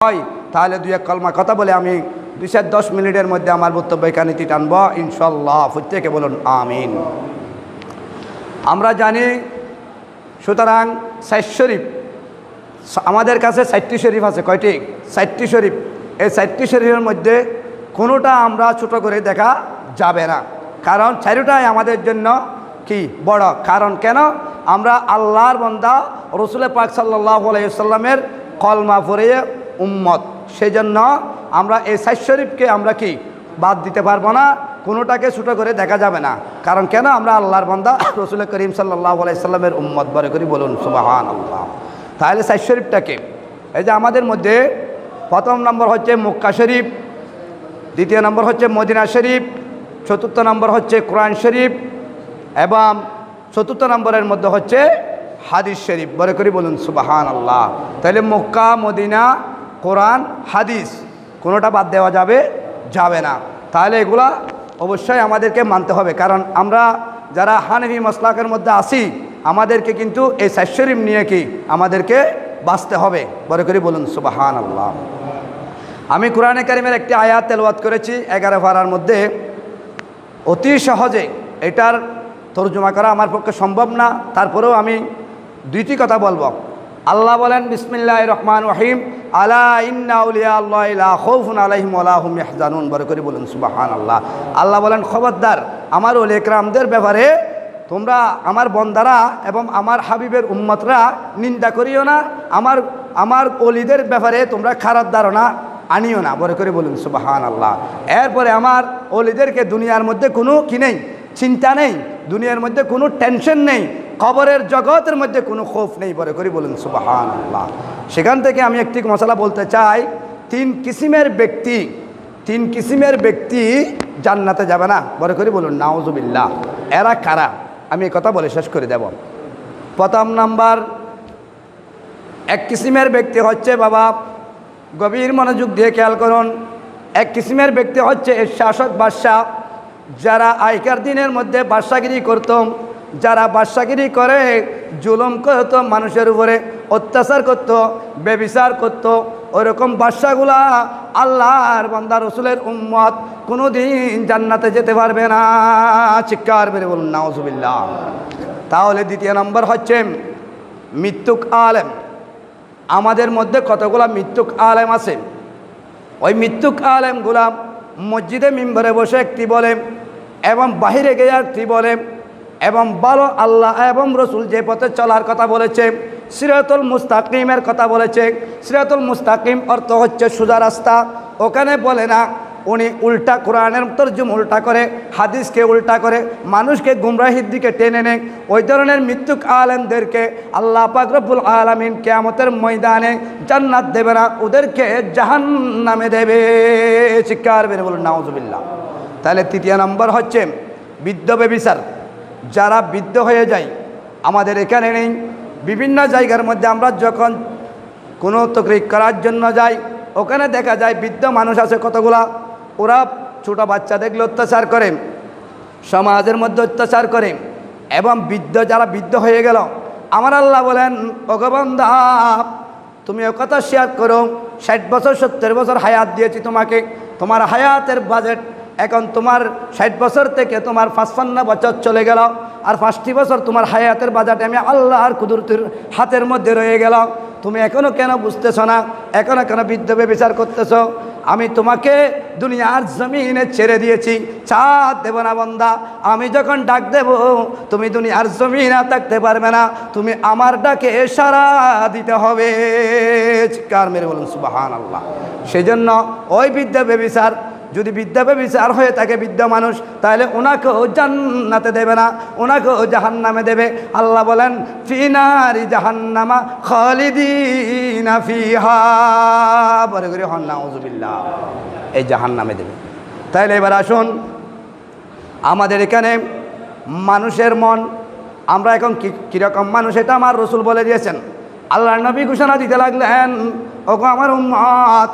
হয় তাহলে দুই এক কলমা কথা বলে আমি 2-10 মিনিটের মধ্যে আমার বক্তব্য এখানে টানব ইনশাল্লাহ। প্রত্যেকে বলুন আমিন। আমরা জানি, সুতরাং সাইদ শরীফ আমাদের কাছে 4টি শরীফ আছে। কয়টি? 4টি শরীফ। এই 4টি শরীফের মধ্যে কোনোটা আমরা ছোট করে দেখা যাবে না, কারণ চারোটাই আমাদের জন্য কি বড়। কারণ কেন? আমরা আল্লাহর বান্দা, রসুল পাক সাল্লাল্লাহু আলাইহি ওয়াসাল্লামের কলমা পড়ে উম্মত। সেই জন্য আমরা এই সাইদ শরীফকে আমরা কি বাদ দিতে পারবো না, কোনোটাকে ছোটো করে দেখা যাবে না। কারণ কেন? আমরা আল্লাহর বান্দা, রসুল করিম সাল্লাল্লাহু আলাইহি ওয়াসাল্লামের উম্মত। বলে করি বলুন সুবহানাল্লাহ। তাহলে সাইদ শরীফটাকে, এই যে আমাদের মধ্যে প্রথম নম্বর হচ্ছে মক্কা শরীফ, দ্বিতীয় নম্বর হচ্ছে মদিনা শরীফ, চতুর্থ নম্বর হচ্ছে কোরআন শরীফ, এবং চতুর্থ নম্বরের মধ্যে হচ্ছে হাদিস শরীফ। বলে করি বলুন সুবহানাল্লাহ। তাহলে মক্কা, মদিনা, কোরআন, হাদিস কোনোটা বাদ দেওয়া যাবে না। তাহলে এগুলা অবশ্যই আমাদেরকে মানতে হবে, কারণ আমরা যারা হানফি মাসলাকের মধ্যে আসি, আমাদেরকে কিন্তু এই সাইদ শরীফ নিয়ে কি আমাদেরকে বাঁচতে হবে। বলে করি বলুন সুবহানাল্লাহ। আমি কোরআনে কারিমের একটি আয়াত তেলাওয়াত করেছি 11 পারার মধ্যে। অতি সহজে এটার তরজমা করা আমার পক্ষে সম্ভব না, তারপরেও আমি দুইটি কথা বলবো। আল্লাহ বলেন বিসমিল্লাহির রহমানির রহিম, আলা ইন্না আউলিয়া আল্লাহি লা খাউফুন আলাইহিম ওয়া লা হুম ইয়াহজানুন। বলে করে বলুন সুবহানাল্লাহ। আল্লাহ বলেন, খবরদার আমার ওলি ইকরামদের ব্যাপারে তোমরা আমার বন্দারা এবং আমার হাবিবের উম্মতরা নিন্দা করিও না, আমার ওলিদের ব্যাপারে তোমরা খারাপ ধারণা আনিও না। বলে করে বলুন সুবহানাল্লাহ। এরপরে আমার ওলিদেরকে দুনিয়ার মধ্যে কোনো কি নেই, চিন্তা নেই, দুনিয়ার মধ্যে কোনো টেনশন নেই, কবরের জগতের মধ্যে কোনো খৌফ নেই। বলে করি বলুন সুবহানাল্লাহ। সেখান থেকে আমি একটি মশলা বলতে চাই, 3 কিসিমের ব্যক্তি জান্নাতে যাবে না। বলে করি বলুন নাউজুবিল্লাহ। এরা কারা? আমি এই কথা বলে শেষ করে দেব। প্রথম নাম্বার, 1 কিসিমের ব্যক্তি হচ্ছে, বাবা গভীর মনোযোগ দিয়ে খেয়াল করুন, 1 কিসিমের ব্যক্তি হচ্ছে এই শাসক বাদশাহ, যারা আগেকার দিনের মধ্যে বাদশাগিরি করত, যারা বাদশাগিরি করে জুলুম করত, মানুষের উপরে অত্যাচার করত, ব্যভিচার করত, ওইরকম বাদশাগুলা আল্লাহর বান্দা রসুলের উম্মত কোনোদিন জান্নাতে যেতে পারবে না। চিৎকার মেরে বলুন নাউজুবিল্লাহ। তাহলে দ্বিতীয় নম্বর হচ্ছে মৃত্যুক আলেম। আমাদের মধ্যে কতগুলা মৃত্যুক আলেম আছে। ওই মৃত্যুক আলেমগুলা মসজিদে মিম্বরে বসে একটি বলে এবং বাহিরে গিয়ে একটি বলে, এবং ভালো আল্লাহ এবং রসুল যে পথে চলার কথা বলেছে, সিরাতুল মুস্তাকিমের কথা বলেছে। সিরাতুল মুস্তাকিম অর্থ হচ্ছে সোজা রাস্তা। ওখানে বলে না, উনি উল্টা কোরআনের তরজুমা উল্টা করে, হাদিসকে উল্টা করে, মানুষকে গুমরাহির দিকে টেনে নেয়। ওই ধরনের মৃত্যুক আলেমদেরকে আল্লাহ পাক রব্বুল আলামিন কিয়ামতের ময়দানে জান্নাত দেবে না, ওদেরকে জাহান্নামে দেবে। চিৎকার বের বলুন নাউজুবিল্লাহ। তাহলে তৃতীয় নম্বর হচ্ছে বৃদ্ধ ব্যভিচার। যারা বৃদ্ধ হয়ে যায়, আমাদের এখানে নেই, বিভিন্ন জায়গার মধ্যে আমরা যখন কোনো তকরিক করার জন্য যাই, ওখানে দেখা যায় বৃদ্ধ মানুষ আছে কতগুলা, ওরা ছোটো বাচ্চা দেখলে অত্যাচার করে, সমাজের মধ্যে অত্যাচার করে, এবং যারা বৃদ্ধ হয়ে গেল, আমার আল্লাহ বলেন, ওগো বান্দা তুমি ও কথা শেয়ার করো, 60 বছর 70 বছর হায়াত দিয়েছি তোমাকে, তোমার হায়াতের বাজেট এখন তোমার 60 বছর থেকে তোমার 55 বছর চলে গেল, আর 5টি বছর তোমার হায়াতের বাজেট আমি আল্লাহর কুদরতের হাতের মধ্যে রয়ে গেল। তুমি এখনও কেন বুঝতেছ না? এখনও কেন বৃদ্ধ ব্যভিচার করতেছ? আমি তোমাকে দুনিয়ার জমিনে ছেড়ে দিয়েছি, চাঁদ দেব না বান্দা। আমি যখন ডাক দেব তুমি দুনিয়ার জমিনে থাকতে পারবে না, তুমি আমার ডাকে সাড়া দিতে হবে। চিৎকার মেরে বলুন সুবহানাল্লাহ। সেই জন্য ওই বৃদ্ধ ব্যভিচার, যদি বৃদ্ধ ব্যভিচার হয়ে থাকে বৃদ্ধ মানুষ, তাহলে ওনাকেও জান্নাতে দেবে না, ওনাকেও জাহান্নামে দেবে। আল্লাহ বলেন, ফি নারি জাহান্নামা খালিদিনা ফিহা। বলে করে হন নাউজুবিল্লাহ, এই জাহান্নামে দেবে। তাহলে এবার আসুন, আমাদের এখানে মানুষের মন, আমরা এখন কীরকম মানুষ এটা আমার রসুল বলে দিয়েছেন। আল্লাহর নবী ঘোষণা দিতে লাগলেন, ওগো আমার উম্মত,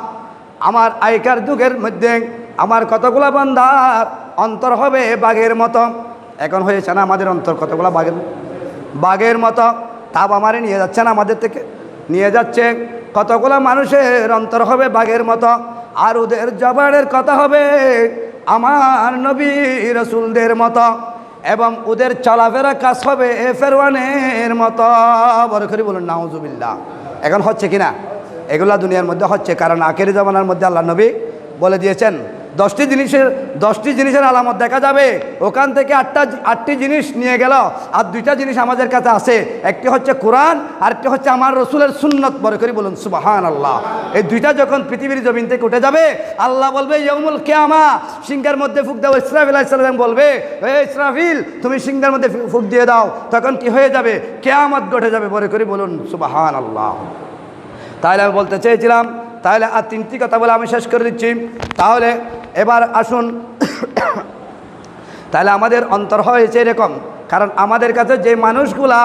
আমার আগেকার যুগের মধ্যে আমার কতগুলা বান্দার অন্তর হবে বাঘের মতো। এখন হয়েছে না আমাদের অন্তর কতগুলা বাঘের মতো। তাপ আমারে নিয়ে যাচ্ছে না আমাদের থেকে। নিয়ে যাচ্ছে। কতগুলো মানুষের অন্তর হবে বাঘের মতো, আর ওদের জবানের কথা হবে আমার নবী রাসূলদের মতো, এবং ওদের চলাফেরা কাজ হবে ফেরওয়ানের মতো। বড় করে বলুন নাউজুবিল্লাহ। এখন হচ্ছে কিনা? এগুলা দুনিয়ার মধ্যে হচ্ছে, কারণ আখেরি জামানার মধ্যে আল্লাহ নবী বলে দিয়েছেন 10টি জিনিসের আলামত দেখা যাবে। ওখান থেকে 8টি জিনিস নিয়ে গেল, আর 2টা জিনিস আমাদের কাছে আছে। একটি হচ্ছে কোরআন, আরেকটি হচ্ছে আমার রসুলের সুন্নত। বড় করে বলুন সুবহানাল্লাহ। এই 2টা যখন পৃথিবীর জমিন থেকে উঠে যাবে, আল্লাহ বলবে ইয়াউমুল কিয়ামা, সিংহের মধ্যে ফুঁক দাও। ইসরাফিল আলাইহিস সালাম বলবে, হে ইসরাফিল তুমি সিংহের মধ্যে ফুঁক দিয়ে দাও। তখন কি হয়ে যাবে? কিয়ামত ঘটে যাবে। বড় করে বলুন সুবহানাল্লাহ। তাহলে আমি বলতে চেয়েছিলাম, তাহলে আর 3টি কথা বলে আমি শেষ করে দিচ্ছি। তাহলে এবার আসুন, তাহলে আমাদের অন্তর হয়েছে এরকম, কারণ আমাদের কাছে যে মানুষগুলা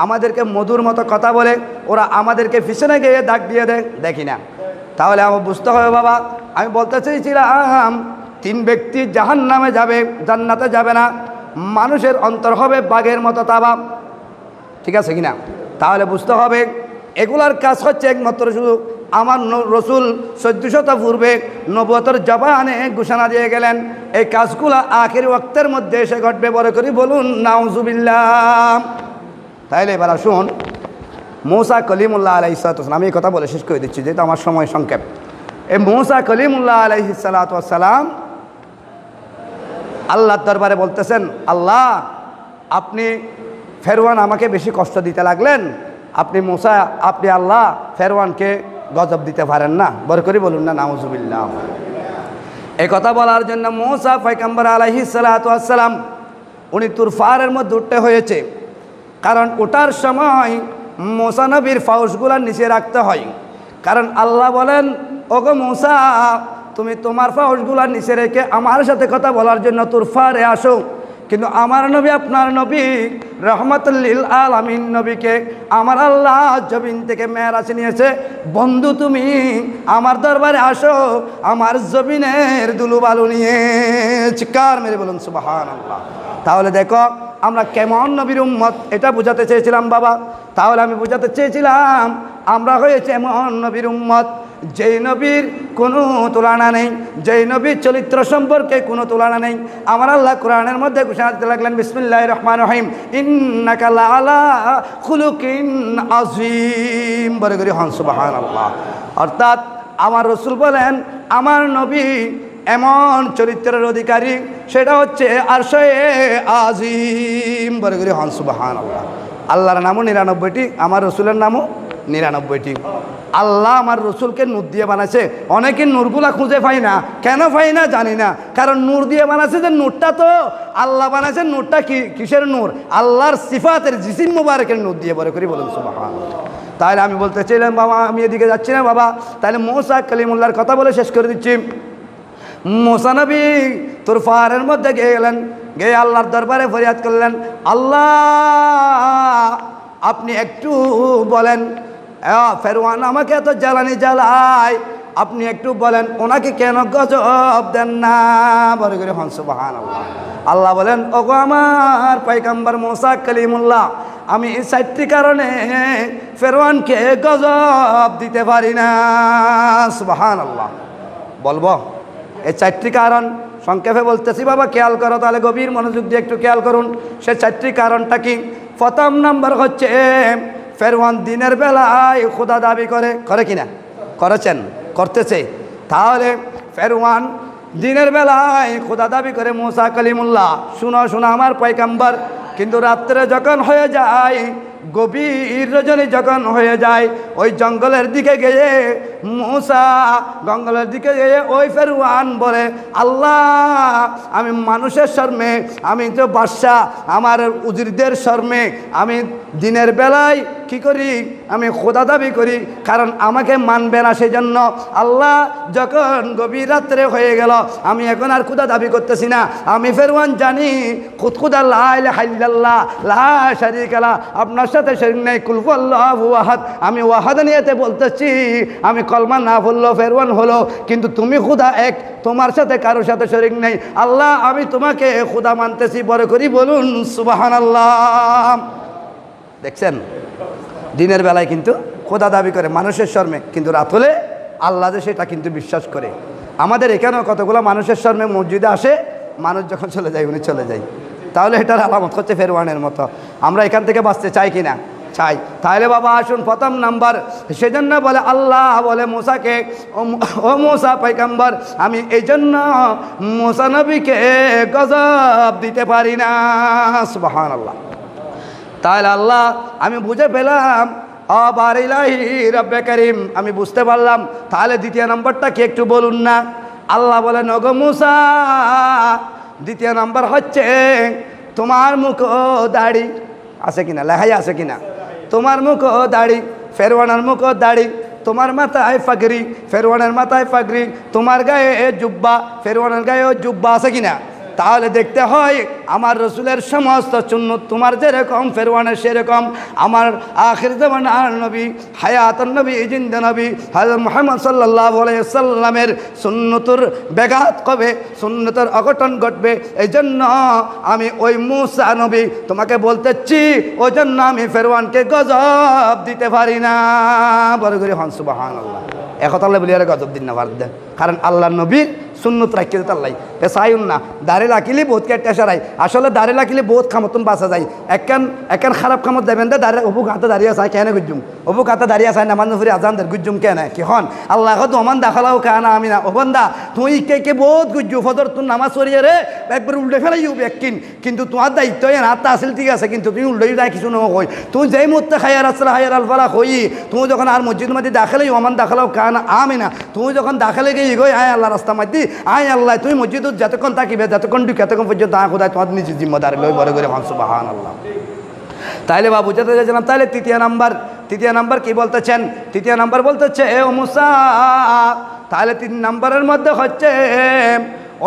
আমাদেরকে মধুর মতো কথা বলে, ওরা আমাদেরকে পিছনে গিয়ে দাগ দিয়ে দেয়, দেখি না। তাহলে আমার বুঝতে হবে বাবা, আমি বলতে চেয়েছিলাম 3 ব্যক্তি জাহান্নামে যাবে, জান্নাতে যাবে না। মানুষের অন্তর হবে বাঘের মতো তাবা, ঠিক আছে কিনা? তাহলে বুঝতে হবে এগুলার কাজ হচ্ছে একমাত্র শুধু আমার রসুল 1400 পূর্বে নবুয়তের জবানে ঘোষণা দিয়ে গেলেন, এই কাজগুলো আখেরি ওয়াক্তের মধ্যে এসে ঘটবে। বড় করে বলুন নাউজুবিল্লাহ। তাইলে এবার আসুন, মূসা কলিমুল্লাহ আলাইহিস সালাম, আমি এই কথা বলে শেষ করে দিচ্ছি যেহেতু আমার সময় সংক্ষেপ। এই মূসা কলিমুল্লাহ আলাইহিস সালাম আল্লাহর দরবারে বলতেছেন, আল্লাহ আপনি ফেরওয়ান আমাকে বেশি কষ্ট দিতে লাগলেন, আপনি আল্লাহ ফেরওয়ানকে গজব দিতে পারেন না। বড় করে বলুন না নাউজুবিল্লাহ। এই কথা বলার জন্য মূসা পয়গম্বর আলাইহিস সালাম উনি তুরফারের মধ্যে উঠতে হয়েছে, কারণ ওঠার সময় মূসা নবীর ফাউসগুলা নিচে রাখতে হয়। কারণ আল্লাহ বলেন, ওগো মূসা তুমি তোমার ফাউসগুলা নিচে রেখে আমার সাথে কথা বলার জন্য তুরফারে আসো। কিন্তু আমার নবী, আপনার নবী রহমাতুল লিল আলামিন নবীকে আমার আল্লাহ জমিন থেকে মেরাজ নিয়েছে, বন্ধু তুমি আমার দরবারে আসো আমার জমিনের দুলুবালু নিয়ে। চিৎকার মেরে বলুন সুবহানাল্লাহ। তাহলে দেখো আমরা কেমন নবীর উম্মত, এটা বোঝাতে চেয়েছিলাম বাবা। তাহলে আমি বোঝাতে চেয়েছিলাম আমরা হয়েছে এমন নবীর উম্মত যেই নবীর কোনো তুলনা নেই, যেই নবীর চরিত্র সম্পর্কে কোনো তুলনা নেই। আমার আল্লাহ কোরআনের মধ্যে ঘোষণা দিতে লাগলেন, বিসমিল্লাহির রহমানির রহিম, ইন্নাকা লাআলা খুলুকিন আযীম। বলে করি হন সুবহানাল্লাহ। অর্থাৎ আমার রসুল বলেন আমার নবী এমন চরিত্রের অধিকারী, সেটা হচ্ছে আরশে আযীম। বলে করি হন সুবহানাল্লাহ। আল্লাহর নামও 99টি, আমার রসুলের নামও 99টি। আল্লাহ আমার রসুলকে নূর দিয়ে বানাইছে। অনেকে নূরগুলা খুঁজে পাই না, কেন পাই না জানি না, কারণ নূর দিয়ে বানাইছে যে নূরটা তো আল্লাহ বানাইছে। নূরটা কিসের নূর? আল্লাহর সিফাতের জিসিম মুবারকের নূর দিয়ে। বলে করি বলুন সুবহানাল্লাহ। তাহলে আমি বলতে চাইলাম বাবা, আমি এদিকে যাচ্ছি না বাবা। তাহলে মূসা কালিমুল্লাহর কথা বলে শেষ করে দিচ্ছি। মূসা নবী তুরফারের মধ্যে গেলেন, গিয়ে আল্লাহর দরবারে ফরিয়াদ করলেন, আল্লাহ আপনি একটু বলেন, ফেরওয়ান আমাকে এত জ্বালানি জ্বালায়, আপনি একটু বলেন ওনাকে কেন গজব দেন না। বলে করে হন সুবহানাল্লাহ। আল্লাহ বলেন, ওগো আমার পয়গম্বর মূসা কালিমুল্লাহ, আমি এই 4টি কারণে ফেরওয়ানকে গজব দিতে পারি না। সুবহানাল্লাহ। বলবো এই 4টি কারণ সংক্ষেপে বলতেছি বাবা, খেয়াল করো, তাহলে গভীর মনোযোগ দিয়ে একটু খেয়াল করুন। সে 4টি কারণটা কি? প্রথম নম্বর হচ্ছে ফেরওয়ান দিনের বেলায় খোদা দাবি করে কিনা? করেছেন, করতেছে। তাহলে ফেরওয়ান দিনের বেলায় খোদা দাবি করে মূসা কালিমুল্লাহ, শুনো আমার পয়গম্বর, কিন্তু রাত্রে যখন হয়ে যায়, গভীর রজনী যখন হয়ে যায়, ওই জঙ্গলের দিকে গিয়ে মূসা জঙ্গলের দিকে গিয়ে ওই ফেরওয়ান বলে, আল্লাহ আমি মানুষের শর্মে, আমি তো বাদশাহ, আমার উজিরদের শর্মে আমি দিনের বেলায় কি করি? আমি খোদা দাবি করি, কারণ আমাকে মানবে না। সেই জন্য আল্লাহ যখন গভীর রাত্রে হয়ে গেল, আমি এখন আর খোদা দাবি করতেছি না। আমি ফেরওয়ান জানি খুদা লা ইলাহা ইল্লাল্লাহ লা শারীকা লা, আপনার সাথে শরীক নেই, কুল হুয়াল্লাহু আহাদ। আমি ওয়াহাদানিয়াতে বলতেছি, আমি কলমা না বললো ফেরওয়ান হলো, কিন্তু তুমি খুদা এক, তোমার সাথে কারোর সাথে শরীক নেই। আল্লাহ আমি তোমাকে খুদা মানতেছি। বড় করি বলুন সুবহানাল্লাহ। দেখছেন দিনের বেলায় কিন্তু খোদা দাবি করে মানুষের শর্মে, কিন্তু রাত হলে আল্লাহ যে সেটা কিন্তু বিশ্বাস করে। আমাদের এখানেও কতগুলো মানুষের শর্মে মসজিদে আসে, মানুষ যখন চলে যায় উনি চলে যায়। তাহলে এটার আলামত হচ্ছে ফেরওয়ানের মতো। আমরা এখান থেকে বাঁচতে চাই কি না? চাই। তাহলে বাবা আসুন প্রথম নাম্বার, সেজন্য বলে আল্লাহ বলে মুসাকে, ও মুসা পয়গম্বর, আমি এই জন্য মুসা নবীকে গজব দিতে পারি না। সুবহানাল্লাহ। তাহলে আল্লাহ আমি বুঝে পেলাম, আবার ইলাহি রব্বে করিম, আমি বুঝতে পারলাম। তাহলে দ্বিতীয় নম্বরটা কি একটু বলুন না? আল্লাহ বলে নগো মুসা, দ্বিতীয় নম্বর হচ্ছে তোমার মুখ ও দাড়ি আছে কিনা, লেখাই আছে কিনা? তোমার মুখ ও দাড়ি, ফেরওয়ানের মুখ ও দাড়ি, তোমার মাথায় পাগড়ি, ফেরওয়ানের মাথায় পাগড়ি, তোমার গায়ে জুব্বা, ফেরওয়ানের গায়েও জুব্বা আছে কিনা? তাহলে দেখতে হয় আমার রসুলের সমস্ত সুন্নত তোমার যেরকম ফেরওয়ানের সেরকম। আমার আখির জামানার নবী, হায়াতুন নবী, জিন্দা নবী হযরত মুহাম্মদ সাল্লাল্লাহু আলাইহি ওয়াসাল্লামের সুন্নতের ব্যাঘাত কবে, সুন্নতের অঘটন ঘটবে। এই জন্য আমি ওই মুসা নবী তোমাকে বলতেছি, ওই জন্য আমি ফেরওয়ানকে গজব দিতে পারি না। বড় করে হন সুবহানাল্লাহ। একথা আল্লাহ বলি আর গজব দিন না ভারত, কারণ আল্লাহ নবীর সুন্নত রাখিয়ে দিতে আল্লাহ পেশায়ুন না। দাঁড়িয়ে রাখিলে বহুত কেটে সারাই, আসলে দাঁড়িয়ে রাখিলে বহুত খামতন বাঁচা যায়। একান খারাপ খামত দেবেন দে, দাঁড়িয়ে অবুক হাতে দাঁড়িয়ে আসা কেন গুজুম, অবুক হাতে দাঁড়িয়ে আসা নামান নফরি আজানদের গুজুম কেন কি হন আল্লাহ দমান দেখালাও কানা আমি না। ও বন্দা তুই কে বহুত গুজু ফদর তুই নামাজ সরিয়ে রে একবার উল্টে ফেলাই একদিন, কিন্তু তোমার দায়িত্ব হাতটা আসল ঠিক আছে, কিন্তু তুমি উল্টে দেয় কিছু না হই। তুই যেই মুহূর্তে খাইয়ার আসলে হাইয়ার আলফালা হই, তুমি যখন আর মসজিদ মধ্যে দাখালেই ওমান দেখালাও কানা আমি না। তুমি যখন দাখালে গিয়ে গই আয় আল্লাহ রাস্তা মাঝি আয় আল্লাহ, তুমি মসজিদ যতক্ষণ থাকিবে, যতক্ষণ ঢুকে এতক্ষণ পর্যন্ত আয় খোদায় তোমার নিজের জিম্মদার লই বড় করে হন সুবহানাল্লাহ। তাইলে বা বুঝাতে চাইছিলাম। তাহলে তৃতীয় নাম্বার কি বলতেছেন? তৃতীয় নাম্বার বলতেছে ও মুসা, তাহলে 3 নম্বরের মধ্যে হচ্ছে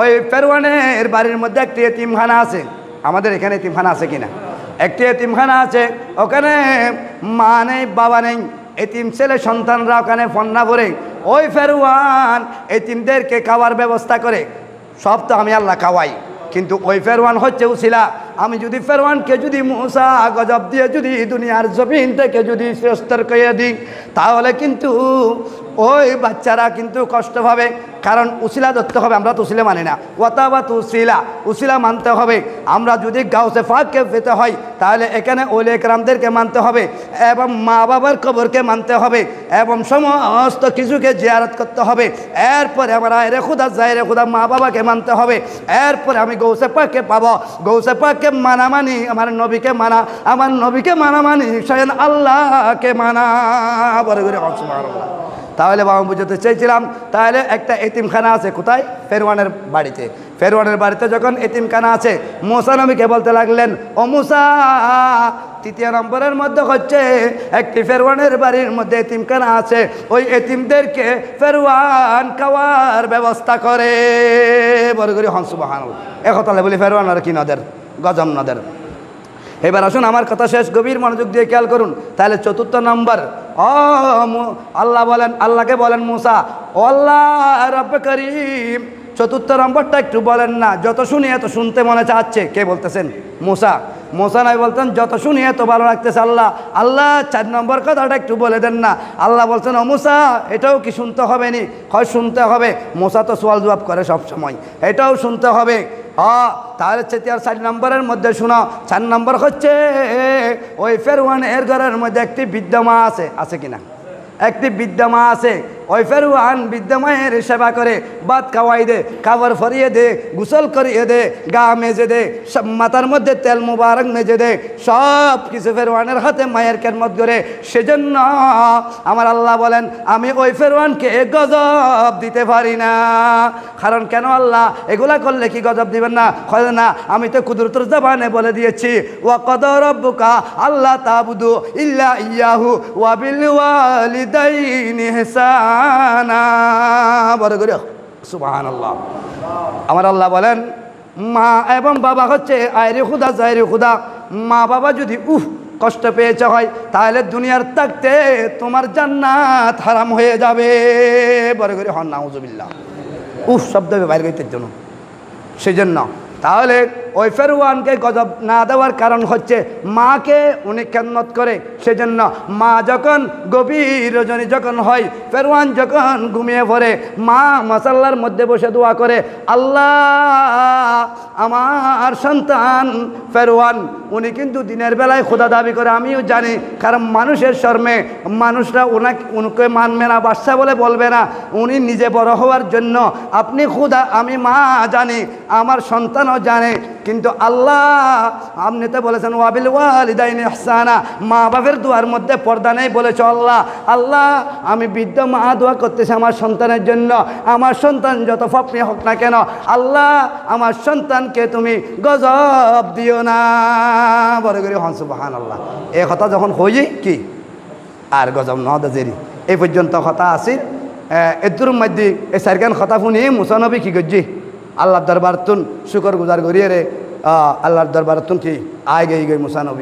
ওই ফেরওয়ানের বাড়ির মধ্যে একটি এতিমখানা আছে। আমাদের এখানে এতিমখানা আছে কিনা? একটি এতিমখানা আছে, ওখানে মা নেই বাবা নেই, এতিম ছেলে সন্তানরা ওখানে ফন্না করে। ওই ফেরওয়ান এতিমদেরকে খাওয়ার ব্যবস্থা করে। সব তো আমি আল্লাহ খাওয়াই, কিন্তু ওই ফেরওয়ান হচ্ছে উসিলা। আমি যদি ফেরওয়ানকে যদি মুসা গজব দিয়ে যদি দুনিয়ার জমিন থেকে যদি শ্রেষ্ঠ করে দিই, তাহলে কিন্তু ওই বাচ্চারা কিন্তু কষ্ট পাবে, কারণ উসিলা ধরতে হবে। আমরা তো উসিলা মানি না, ওয়াতাবাত উসিলা মানতে হবে। আমরা যদি গাউসে পাককে পেতে হয়, তাহলে এখানে ওলে একরামদেরকে মানতে হবে, এবং মা বাবার কবরকে মানতে হবে, এবং সমস্ত কিছুকে জিয়ারত করতে হবে। এরপরে আমরা রে খুদা যাই রে খুদা মা বাবাকে মানতে হবে। এরপরে আমি গৌসে পাককে পাবো। গৌসে পাককে মানা মানি আমার নবীকে মানা, আমার নবীকে মানা মানি স্বয়ং আল্লাহকে মানা। বড় করে সুবহানাল্লাহ। তাহলে বাবা বুঝতে চাইছিলাম, তাহলে একটা এতিমখানা আছে কোথায়? ফেরওয়ানের বাড়িতে। ফেরওয়ানের বাড়িতে যখন এতিমখানা আছে, মুসা নবীকে বলতে লাগলেন ও মুসা, 3 নম্বরের মধ্যে হচ্ছে একটি ফেরওয়ানের বাড়ির মধ্যে এতিমখানা আছে, ওই এতিমদেরকে ফেরওয়ান খাওয়ার ব্যবস্থা করে। বড় করে হন সুবহানাল্লাহ। একথা বলি ফেরওয়ান আর কি নদের গজম নদের। এবার আসুন আমার কথা শেষ, গভীর মনোযোগ দিয়ে খেয়াল করুন। তাহলে 4 নম্বর, আল্লাহ বলেন, আল্লাহকে বলেন মুসা, ও আল্লাহ রব্বে করিম, 4 নম্বরটা একটু বলেন না। যত শুনি এত শুনতে মনে চাচ্ছে। কে বলতেছেন? মুসা নাই বলতেন যত শুনি এত ভালো লাগতেছে আল্লাহ। আল্লাহ 4 নম্বর কথাটা একটু বলে দেন না। আল্লাহ বলছেন ও মুসা, এটাও কি শুনতে হবে নি? হয় শুনতে হবে। মুসা তো সওয়াল জবাব করে সব সময়, এটাও শুনতে হবে। তাহলে 4 নম্বরের মধ্যে শোনো। 4 নম্বর হচ্ছে ওই ফেরওয়ানের ঘরের মধ্যে একটি বৃদ্ধা মা আছে। আছে কিনা? একটি বৃদ্ধা মা আছে। ওই ফেরওয়ান বৃদ্ধা মায়ের সেবা করে, ভাত খাওয়াই দে, খাবার ফরিয়ে দে, গোসল করিয়ে দে, গা মেজে দে, সব মাথার মধ্যে তেল মুবারক মেজে দে, সব কিছু ফেরওয়ানের হাতে মায়ের খেদমত করে। সেজন্য আমার আল্লাহ বলেন আমি ওই ফেরওয়ানকে গজব দিতে পারি না। কারণ কেন আল্লাহ এগুলা করলে কি গজব দিবেন না? না, আমি তো কুদরতের জবানে বলে দিয়েছি, ওয়া কদা রাব্বুকা আল্লা তা'বুদু ইল্লা ইয়াহু ওয়া বিল ওয়ালিদাইনি ইহসানা। বড় করে সুবহানাল্লাহ। আমার আল্লাহ বলেন মা এবং বাবা হচ্ছে আয়রে খুদা জায়রে খুদা। মা বাবা যদি কষ্ট পেয়েছে হয়, তাহলে দুনিয়ার থাকতে তোমার জান্নাত হারাম হয়ে যাবে। বড় করে হন নাউজুবিল্লাহ। শব্দ বাইর করতে জন্য সেই জন্য। তাহলে ওই ফেরওয়ানকে গজব না দেওয়ার কারণ হচ্ছে মাকে উনি খেদমত করে। সেজন্য মা যখন গভীর রজনী যখন হয়, ফেরওয়ান যখন ঘুমিয়ে পড়ে, মা মাসাল্লার মধ্যে বসে দোয়া করে, আল্লাহ আমার সন্তান ফেরওয়ান উনি কিন্তু দিনের বেলায় খোদা দাবি করে, আমিও জানি, কারণ মানুষের শর্মে মানুষরা উনকে মানবে না, বাদশা বলে বলবে না, উনি নিজে বড় হওয়ার জন্য আপনি খোদা, আমি মা জানি, আমার সন্তানও জানে, কিন্তু আল্লাহ আপনি তো বলেছেন ওয়াবিল ওয়ালিদাইনি ইহসানা, মা বাপের দোয়ার মধ্যে পর্দা নেই বলেছ। আল্লাহ আল্লাহ আমি বৃদ্ধ মা দোয়া করতেছি আমার সন্তানের জন্য, আমার সন্তান যত পাপী হোক না কেন আল্লাহ আমার সন্তানকে তুমি গজব দিও না। বড় করে হন সুবহানাল্লাহ। এই কথা যখন হয়ে কি আর গজব নদেরি এই পর্যন্ত কথা আসিল। এদুর মধ্যে এই চারখান কথা শুনি মুসানবী কি করছি আল্লাহর দরবার তুন শুকর গুজার করিয়ে রে আল্লাহর দরবার তুন কি আয় গই মুসানবী।